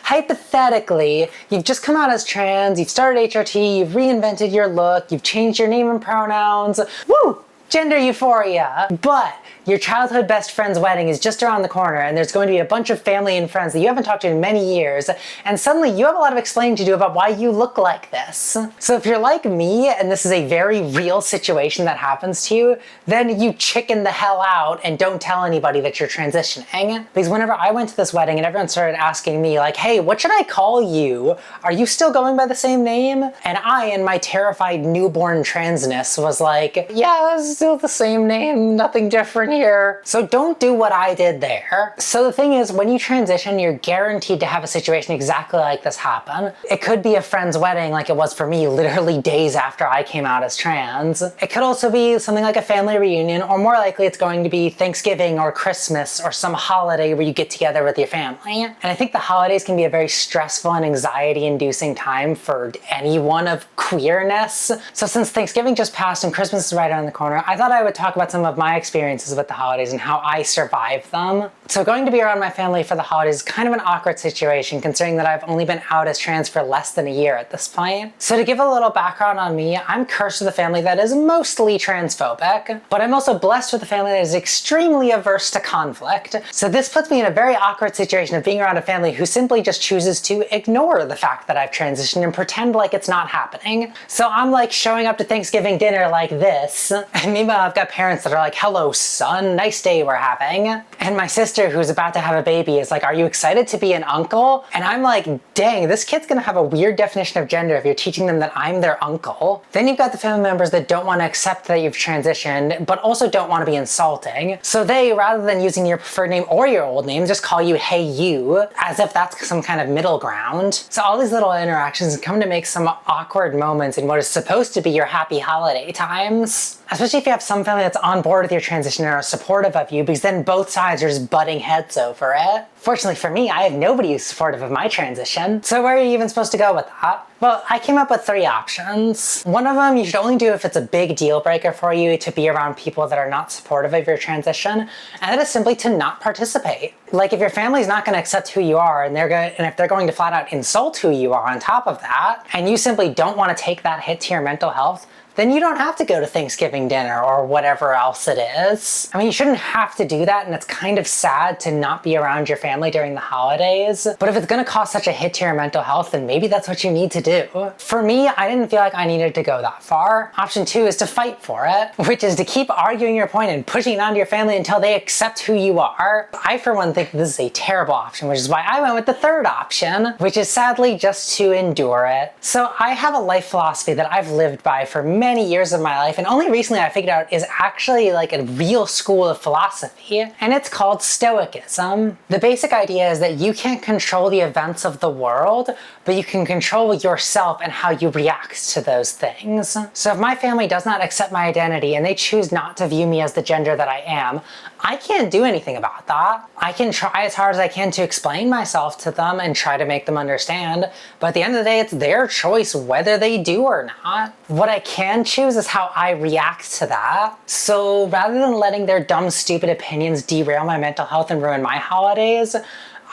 hypothetically, you've just come out as trans, you've started HRT, you've reinvented your look, you've changed your name and pronouns. Woo! Gender euphoria. But your childhood best friend's wedding is just around the corner and there's going to be a bunch of family and friends that you haven't talked to in many years, and suddenly you have a lot of explaining to do about why you look like this. So if you're like me and this is a very real situation that happens to you, then you chicken the hell out and don't tell anybody that you're transitioning. Because whenever I went to this wedding and everyone started asking me like, hey, what should I call you? Are you still going by the same name? And I, in my terrified newborn transness, was like, yeah, it's still the same name, nothing different here. So don't do what I did there. So the thing is, when you transition, you're guaranteed to have a situation exactly like this happen. It could be a friend's wedding like it was for me literally days after I came out as trans. It could also be something like a family reunion, or more likely it's going to be Thanksgiving or Christmas or some holiday where you get together with your family. And I think the holidays can be a very stressful and anxiety-inducing time for anyone of queerness. So since Thanksgiving just passed and Christmas is right around the corner, I thought I would talk about some of my experiences with the holidays and how I survived them. So going to be around my family for the holidays is kind of an awkward situation considering that I've only been out as trans for less than a year at this point. So to give a little background on me, I'm cursed with a family that is mostly transphobic, but I'm also blessed with a family that is extremely averse to conflict. So this puts me in a very awkward situation of being around a family who simply just chooses to ignore the fact that I've transitioned and pretend like it's not happening. So I'm like showing up to Thanksgiving dinner like this, and meanwhile I've got parents that are like, hello son, nice day we're having. And my sister, who's about to have a baby, is like, are you excited to be an uncle? And I'm like, dang, this kid's gonna have a weird definition of gender if you're teaching them that I'm their uncle. Then you've got the family members that don't want to accept that you've transitioned, but also don't want to be insulting. So they, rather than using your preferred name or your old name, just call you hey you, as if that's some kind of middle ground. So all these little interactions come to make some awkward moments in what is supposed to be your happy holiday times. Especially if you have some family that's on board with your transition and are supportive of you, because then both sides are just butting heads over it. Fortunately for me, I have nobody who's supportive of my transition. So where are you even supposed to go with that? Well, I came up with 3 options. One of them you should only do if it's a big deal breaker for you to be around people that are not supportive of your transition, and that is simply to not participate. Like if your family's not going to accept who you are, and if they're going to flat out insult who you are on top of that, and you simply don't want to take that hit to your mental health, then you don't have to go to Thanksgiving dinner or whatever else it is. I mean, you shouldn't have to do that, and it's kind of sad to not be around your family during the holidays. But if it's gonna cause such a hit to your mental health, then maybe that's what you need to do. For me, I didn't feel like I needed to go that far. Option 2 is to fight for it, which is to keep arguing your point and pushing it onto your family until they accept who you are. I, for one, think this is a terrible option, which is why I went with the 3rd option, which is sadly just to endure it. So I have a life philosophy that I've lived by for many years of my life, and only recently I figured out is actually like a real school of philosophy, and it's called stoicism. The basic idea is that you can't control the events of the world, but you can control yourself and how you react to those things. So if my family does not accept my identity and they choose not to view me as the gender that I am, I can't do anything about that. I can try as hard as I can to explain myself to them and try to make them understand, but at the end of the day, it's their choice whether they do or not. What I can choose is how I react to that. So rather than letting their dumb, stupid opinions derail my mental health and ruin my holidays,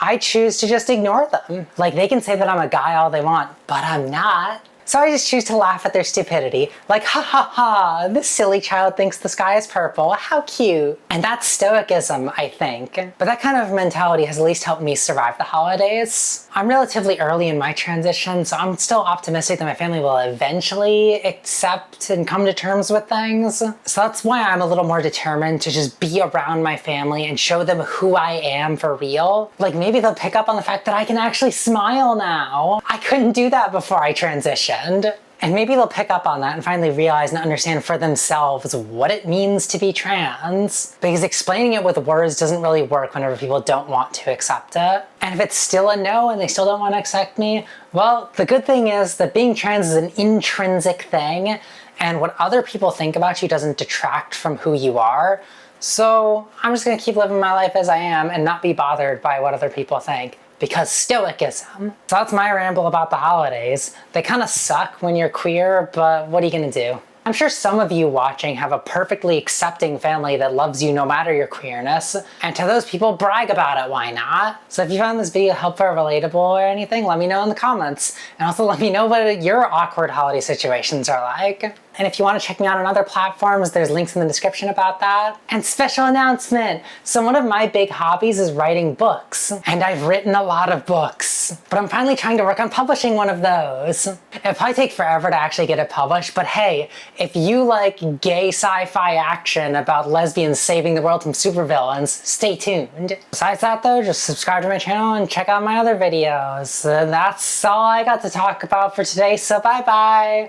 I choose to just ignore them. Like, they can say that I'm a guy all they want, but I'm not. So I just choose to laugh at their stupidity. Like, ha ha ha, this silly child thinks the sky is purple, how cute. And that's stoicism, I think. But that kind of mentality has at least helped me survive the holidays. I'm relatively early in my transition, so I'm still optimistic that my family will eventually accept and come to terms with things. So that's why I'm a little more determined to just be around my family and show them who I am for real. Like, maybe they'll pick up on the fact that I can actually smile now. I couldn't do that before I transitioned. And maybe they'll pick up on that and finally realize and understand for themselves what it means to be trans. Because explaining it with words doesn't really work whenever people don't want to accept it. And if it's still a no and they still don't want to accept me, well, the good thing is that being trans is an intrinsic thing, and what other people think about you doesn't detract from who you are. So I'm just gonna keep living my life as I am and not be bothered by what other people think. Because stoicism. So that's my ramble about the holidays. They kind of suck when you're queer, but what are you gonna do? I'm sure some of you watching have a perfectly accepting family that loves you no matter your queerness, and to those people, brag about it, why not? So if you found this video helpful or relatable or anything, let me know in the comments, and also let me know what your awkward holiday situations are like. And if you want to check me out on other platforms, there's links in the description about that. And special announcement! So one of my big hobbies is writing books. And I've written a lot of books. But I'm finally trying to work on publishing one of those. It'll probably take forever to actually get it published, but hey, if you like gay sci-fi action about lesbians saving the world from supervillains, stay tuned. Besides that though, just subscribe to my channel and check out my other videos. That's all I got to talk about for today, so bye bye!